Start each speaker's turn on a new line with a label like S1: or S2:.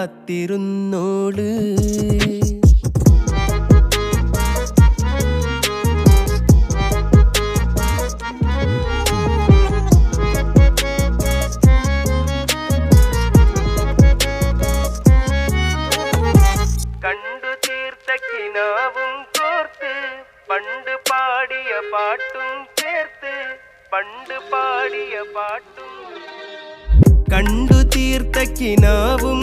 S1: കാത്തിരുന്നോള്. കണ്ടു തീർത്ത കിനാവും കോർത്ത് പണ്ട് പാടിയ പാട്ടും ചേർത്ത് പണ്ട് പാടിയ പാട്ടും. കണ്ടു തീർത്ത കിനാവും